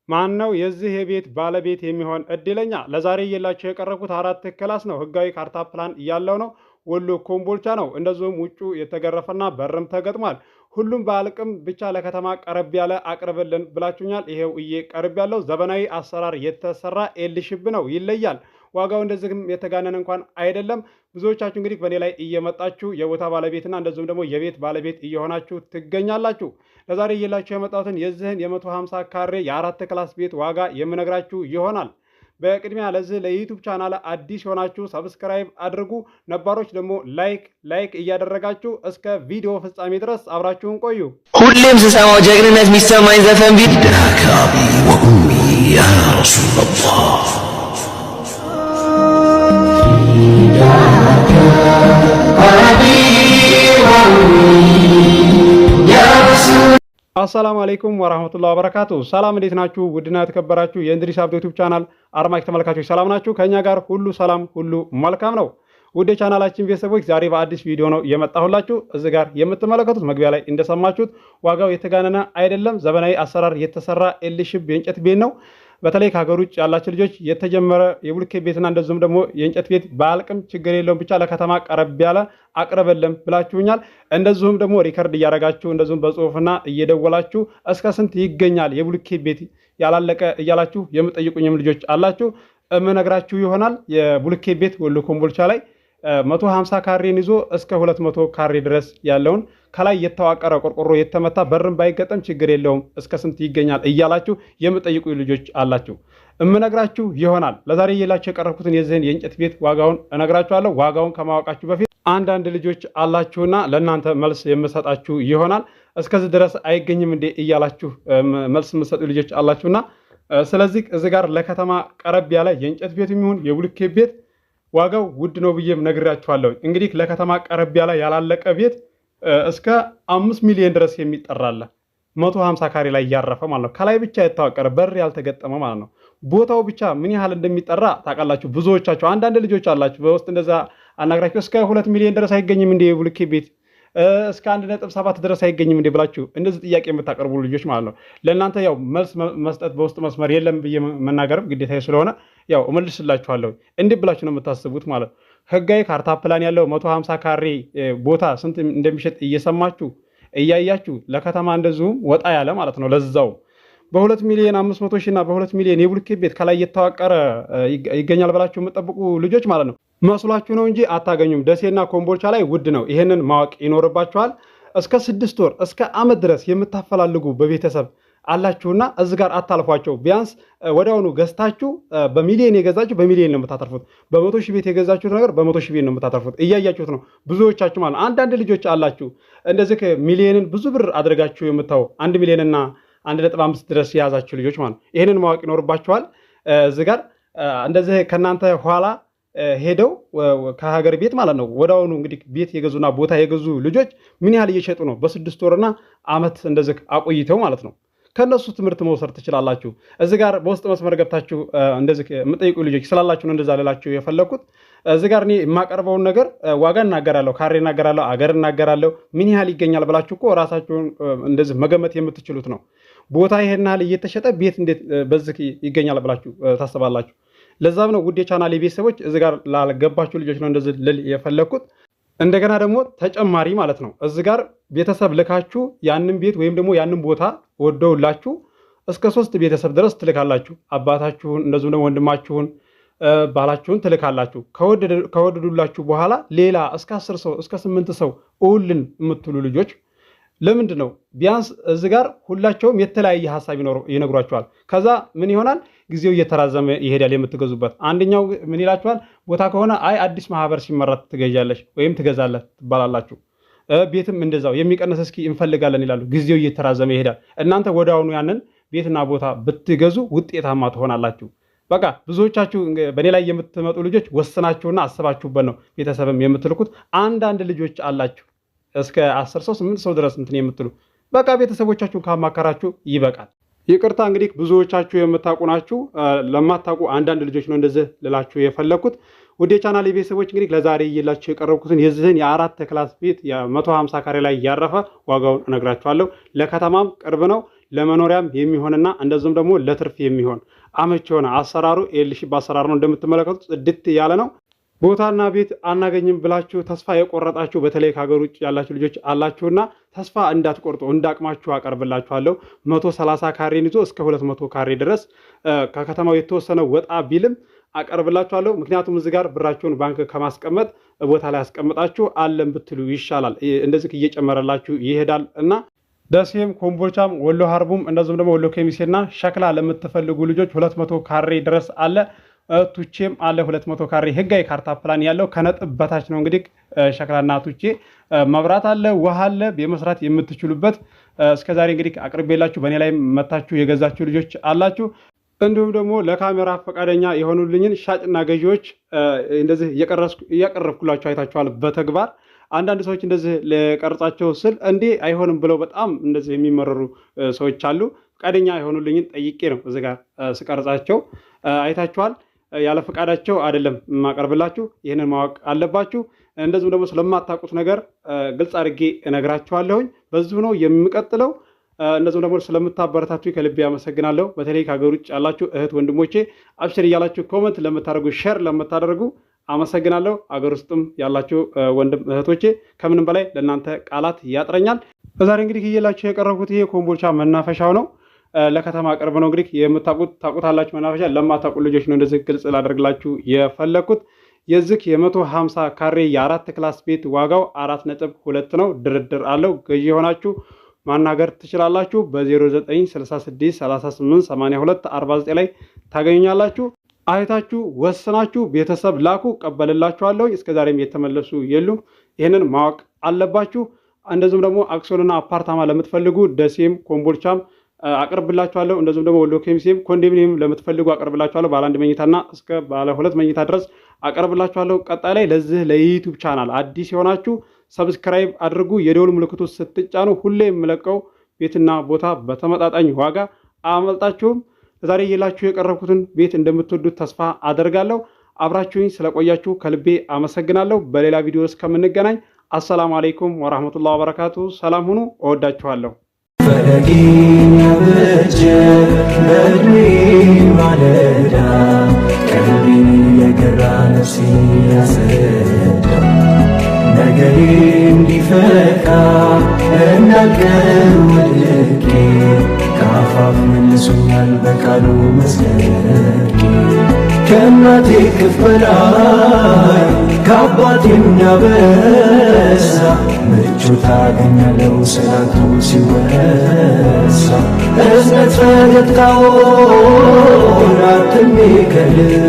ማን ነው የዚህ የቤት ባለቤት የሚሆን እድለኛ? ለዛሬ እየላችሁ የቀረብኩት 4 ክላስ ነው። ህጋዊ ካርታ ፕላን ያለው ነው። ወሎ ኮምቦልቻ ነው። እንደዚሁም ውጩ የተገረፈና በርም ተገጥሟል። ሁሉም በአልቅም ብቻ ለከተማ ቀረብ ያለ አቅርብልን ብላችሁኛል። ይሄው ቀርብ ያለው ዘመናዊ አሰራር የተሰራ ኤልሽብ ነው። ይለያል። ዋጋው እንደዚህም የተጋነነ እንኳን አይደለም። ብዙዎቻችሁ እንግዲህ በእኔ ላይ እየመጣችሁ የቦታ ባለቤትና እንደዚሁም ደግሞ የቤት ባለቤት እየሆናችሁ ትገኛላችሁ። ለዛሬ እየላችሁ የመጣሁትን የዚህን የ150 ካሬ የ4 ክላስ ቤት ዋጋ የምነግራችሁ ይሆናል። በቅድሚያ ለዚህ ለዩቲዩብ ቻናል አዲስ የሆናችሁ ሰብስክራይብ አድርጉ። ነባሮች ደግሞ ላይክ እያደረጋችሁ እስከ ቪዲዮ ፍጻሜ ድረስ አብራችሁን ቆዩ። ሁሌም ስሰማው ጀግንነት የሚሰማኝ ዘፈን ቢት ዳካቢ ወኡሚ ያ ረሱላህ አሰላሙ አለይኩም ወራህመቱላሂ ወበረካቱ። ሰላም እንዴት ናችሁ? ውድና የተከበራችሁ የእንድሪስ አብዶ ዩቲዩብ ቻናል አድማጭ ተመልካቾች ሰላም ናችሁ? ከኛ ጋር ሁሉ ሰላም ሁሉ መልካም ነው። ውድ ቻናላችን ቤተሰቦች ዛሬ በአዲስ ቪዲዮ ነው የመጣሁላችሁ። እዚህ ጋር የምትመለከቱት መግቢያ ላይ እንደሰማችሁት ዋጋው የተጋነነ አይደለም። ዘመናዊ አሰራር የተሰራ ኤልሽብ የእንጨት ቤት ነው። በተለይ ከሀገር ውጭ ያላችሁ ልጆች የተጀመረ የብሎኬት ቤትና እንደዚሁም ደግሞ የእንጨት ቤት በአልቅም ችግር የለውም ብቻ ለከተማ ቀረብ ያለ አቅርበለም ብላችሁኛል። እንደዚሁም ደግሞ ሪከርድ እያደረጋችሁ እንደዚሁም በጽሁፍና እየደወላችሁ እስከ ስንት ይገኛል የብሎኬት ቤት ያላለቀ እያላችሁ የምጠይቁኝም ልጆች አላችሁ። እምነግራችሁ ይሆናል። የብሎኬት ቤት ወሎ ኮምቦልቻ ላይ 150 ካሬን ይዞ እስከ 200 ካሬ ድረስ ያለውን ከላይ የተዋቀረ ቆርቆሮ የተመታ በርም ባይገጠም ችግር የለውም እስከ ስንት ይገኛል እያላችሁ የምጠይቁ ልጆች አላችሁ። እምነግራችሁ ይሆናል። ለዛሬ እየላችሁ የቀረብኩትን የዚህን የእንጨት ቤት ዋጋውን እነግራችኋለሁ። ዋጋውን ከማወቃችሁ በፊት አንዳንድ ልጆች አላችሁና ለእናንተ መልስ የምሰጣችሁ ይሆናል። እስከዚህ ድረስ አይገኝም እንዴ እያላችሁ መልስ የምሰጡ ልጆች አላችሁና ስለዚህ እዚህ ጋር ለከተማ ቀረብ ያለ የእንጨት ቤት የሚሆን የብሎኬት ቤት ዋጋው ውድ ነው ብዬም ነግራችኋለሁ። እንግዲህ ለከተማ ቀረብ ያለ ያላለቀ ቤት እስከ 5 ሚሊዮን ድረስ የሚጠራለ 150 ካሬ ላይ ያረፈ ማለት ነው። ከላይ ብቻ የተዋቀረ በር ያልተገጠመ ማለት ነው። ቦታው ብቻ ምን ያህል እንደሚጠራ ታውቃላችሁ ብዙዎቻችሁ። አንዳንድ ልጆች አላችሁ በውስጥ እንደዛ አናግራችሁ እስከ 2 ሚሊዮን ድረስ አይገኝም እንደ የብሎኬት ቤት እስከ 1.7 ድረስ አይገኝም እንደ ብላችሁ እንደዚህ ጥያቄ የምታቀርቡ ልጆች ማለት ነው። ለእናንተ ያው መልስ መስጠት በውስጥ መስመር የለም ብዬ መናገርም ግዴታ ስለሆነ ያው እመልስላችኋለሁ። እንዲህ ብላችሁ ነው የምታስቡት ማለት ነው። ህጋዊ ካርታ ፕላን ያለው 150 ካሬ ቦታ ስንት እንደሚሸጥ እየሰማችሁ እያያችሁ ለከተማ እንደዚሁም ወጣ ያለ ማለት ነው ለዛው በ2 ሚሊዮን 500 ሺህ እና በ2 ሚሊዮን የብሎኬት ቤት ከላይ የተዋቀረ ይገኛል ብላችሁ የምጠብቁ ልጆች ማለት ነው መስሏችሁ ነው እንጂ አታገኙም። ደሴና ኮምቦልቻ ላይ ውድ ነው። ይሄንን ማወቅ ይኖርባችኋል። እስከ 6 ወር እስከ ዓመት ድረስ የምታፈላልጉ በቤተሰብ አላችሁና እዚህ ጋር አታልፏቸው። ቢያንስ ወዲያውኑ ገዝታችሁ በሚሊዮን የገዛችሁ በሚሊዮን ነው የምታተርፉት። በ100 ሺህ ቤት የገዛችሁት ነገር በ100 ሺህ ቤት ነው የምታተርፉት። እያያችሁት ነው ብዙዎቻችሁ ማለት። አንዳንድ ልጆች አላችሁ እንደዚህ ሚሊዮንን ብዙ ብር አድርጋችሁ የምታው 1 ሚሊዮንና 1.5 ድረስ የያዛችሁ ልጆች ማለት። ይሄንን ማወቅ ይኖርባችኋል። እዚህ ጋር እንደዚህ ከናንተ ኋላ ሄደው ከሀገር ቤት ማለት ነው ወዳውኑ እንግዲህ ቤት የገዙና ቦታ የገዙ ልጆች ምን ያህል እየሸጡ ነው በ6 ወርና ዓመት እንደዚህ አቆይተው ማለት ነው። ከነሱ ትምህርት መውሰድ ትችላላችሁ። እዚህ ጋር በውስጥ መስመር ገብታችሁ እንደዚህ የምጠይቁ ልጆች ስላላችሁ ነው እንደዛ ልላችሁ የፈለኩት። እዚህ ጋር እኔ የማቀርበውን ነገር ዋጋ እናገራለሁ፣ ካሬ እናገራለሁ፣ አገር እናገራለሁ። ምን ያህል ይገኛል ብላችሁ እኮ ራሳችሁን እንደዚህ መገመት የምትችሉት ነው። ቦታ ይሄን ያህል እየተሸጠ ቤት እንዴት በዚህ ይገኛል ብላችሁ ታስባላችሁ? ለዛም ነው ውድ የቻናሌ ቤተሰቦች እዚህ ጋር ላልገባችሁ ልጆች ነው እንደዚህ ልል የፈለኩት። እንደገና ደግሞ ተጨማሪ ማለት ነው እዚህ ጋር ቤተሰብ ልካችሁ ያንን ቤት ወይም ደግሞ ያንን ቦታ ወደውላችሁ እስከ 3 ቤተሰብ ድረስ ትልካላችሁ። አባታችሁን እንደዚሁም ደግሞ ወንድማችሁን ባላችሁን ትልካላችሁ። ከወደዱላችሁ በኋላ ሌላ እስከ 10 ሰው እስከ 8 ሰው እውልን የምትሉ ልጆች ለምንድን ነው ቢያንስ እዚህ ጋር ሁላቸውም የተለያየ ሀሳብ ይነግሯቸዋል። ከዛ ምን ይሆናል ጊዜው እየተራዘመ ይሄዳል። የምትገዙበት አንደኛው ምን ይላችኋል? ቦታ ከሆነ አይ አዲስ ማህበር ሲመራት ትገዣለሽ ወይም ትገዛለህ ትባላላችሁ። ቤትም እንደዛው የሚቀነስ እስኪ እንፈልጋለን ይላሉ። ጊዜው እየተራዘመ ይሄዳል። እናንተ ወዲያውኑ ያንን ቤትና ቦታ ብትገዙ ውጤታማ ትሆናላችሁ። በቃ ብዙዎቻችሁ በእኔ ላይ የምትመጡ ልጆች ወስናችሁና አስባችሁበት ነው ቤተሰብም የምትልኩት። አንዳንድ ልጆች አላችሁ እስከ 10 ሰው 8 ሰው ድረስ እንትን የምትሉ በቃ ቤተሰቦቻችሁን ካማከራችሁ ይበቃል። ይቅርታ እንግዲህ ብዙዎቻችሁ የምታውቁ ናችሁ። ለማታውቁ አንዳንድ ልጆች ነው እንደዚህ ልላችሁ የፈለኩት። ወደ ቻናሌ ቤተሰቦች እንግዲህ ለዛሬ እየላችሁ የቀረብኩትን የዚህን የ4 ክላስ ቤት የ150 ካሬ ላይ ያረፈ ዋጋውን እነግራችኋለሁ። ለከተማም ቅርብ ነው፣ ለመኖሪያም የሚሆንና እንደዚሁም ደግሞ ለትርፍ የሚሆን አመች የሆነ አሰራሩ ኤልሺፕ አሰራር ነው። እንደምትመለከቱት ጽድት ያለ ነው። ቦታና ቤት አናገኝም ብላችሁ ተስፋ የቆረጣችሁ በተለይ ከሀገር ውጭ ያላችሁ ልጆች አላችሁና ተስፋ እንዳትቆርጡ እንዳቅማችሁ አቀርብላችኋለሁ። 130 ካሬን ይዞ እስከ 200 ካሬ ድረስ ከከተማው የተወሰነ ወጣ ቢልም አቀርብላችኋለሁ። ምክንያቱም እዚህ ጋር ብራችሁን ባንክ ከማስቀመጥ ቦታ ላይ አስቀምጣችሁ አለን ብትሉ ይሻላል። እንደዚህ እየጨመረላችሁ ይሄዳል እና ደሴም ኮምቦልቻም ወሎ ሀርቡም እንደዚሁም ደግሞ ወሎ ኬሚሴና ሸክላ ለምትፈልጉ ልጆች 200 ካሬ ድረስ አለ። ቱቼም አለ 200 ካሬ ህጋዊ ካርታ ፕላን ያለው ከነጥብ በታች ነው። እንግዲህ ሸክላና ቱቼ መብራት አለ፣ ውሃ አለ። የመስራት የምትችሉበት እስከዛሬ እንግዲህ አቅርቤላችሁ በእኔ ላይ መታችሁ የገዛችሁ ልጆች አላችሁ። እንዲሁም ደግሞ ለካሜራ ፈቃደኛ የሆኑልኝን ሻጭና ገዢዎች እንደዚህ እያቀረብኩላችሁ አይታችኋል በተግባር። አንዳንድ ሰዎች እንደዚህ ለቀርጻቸው ስል እንዴ አይሆንም ብለው በጣም እንደዚህ የሚመረሩ ሰዎች አሉ። ፈቃደኛ የሆኑልኝን ጠይቄ ነው እዚህ ጋር ስቀርጻቸው አይታችኋል። ያለ ፈቃዳቸው አይደለም የማቀርብላችሁ። ይህንን ማወቅ አለባችሁ። እንደዚሁም ደግሞ ስለማታውቁት ነገር ግልጽ አድርጌ እነግራችኋለሁኝ። በዚሁ ነው የሚቀጥለው። እንደዚሁም ደግሞ ስለምታበረታቱ ከልቤ አመሰግናለሁ። በተለይ ከሀገር ውጭ ያላችሁ እህት ወንድሞቼ አብሽር እያላችሁ ኮመንት ለምታደርጉ፣ ሼር ለምታደርጉ አመሰግናለሁ። አገር ውስጥም ያላችሁ ወንድም እህቶቼ ከምንም በላይ ለእናንተ ቃላት ያጥረኛል። በዛሬ እንግዲህ እየላችሁ የቀረብኩት ይሄ ኮምቦልቻ መናፈሻው ነው። ለከተማ ቅርብ ነው። እንግዲህ የምታውቁት ታውቁታላችሁ። መናፈሻ ለማታውቁ ልጆች ነው እንደዚህ ግልጽ ላደርግላችሁ የፈለኩት። የዚህ የ150 ካሬ የ4 ክላስ ቤት ዋጋው 4.2 ነው። ድርድር አለው። ገዢ የሆናችሁ ማናገር ትችላላችሁ። በ0966388249 ላይ ታገኙኛላችሁ። አይታችሁ ወስናችሁ ቤተሰብ ላኩ፣ ቀበልላችኋለሁ። እስከዛሬም የተመለሱ የሉም። ይህንን ማወቅ አለባችሁ። እንደዚሁም ደግሞ አክሲዮንና አፓርታማ ለምትፈልጉ ደሴም ኮምቦልቻም አቀርብላችኋለሁ። እንደዚሁም ደግሞ ወሎ ኬሚሴም ኮንዶሚኒየም ለምትፈልጉ አቀርብላችኋለሁ። ባለ 1 መኝታና እስከ ባለ 2 መኝታ ድረስ አቀርብላችኋለሁ። ቀጣይ ላይ ለዚህ ለዩቲዩብ ቻናል አዲስ የሆናችሁ ሰብስክራይብ አድርጉ። የደወል ምልክቱ ስትጫኑ ሁሌ የምለቀው ቤትና ቦታ በተመጣጣኝ ዋጋ አመልጣችሁም። ዛሬ እየላችሁ የቀረብኩትን ቤት እንደምትወዱት ተስፋ አደርጋለሁ። አብራችሁኝ ስለቆያችሁ ከልቤ አመሰግናለሁ። በሌላ ቪዲዮ እስከምንገናኝ አሰላሙ አለይኩም ወራህመቱላሂ ወበረካቱ። ሰላም ሁኑ። እወዳችኋለሁ። ፈለጌን ያበጀ በእድሜ ማለዳ ቀልቤን የገራ ነፍሴን ያሰዳ ነገሬ እንዲፈካ እንዳልቀር ወድቄ ከአፋፍ መልሶኛል በቃሉ መዝለቄ ከእናቴ እቅፍ በላይ ከአባቴም ያበሳ ምቾት አገኛለሁ ስላቱ ሲወሳ እዝነት ፈገግታውን አትሜ ከልብ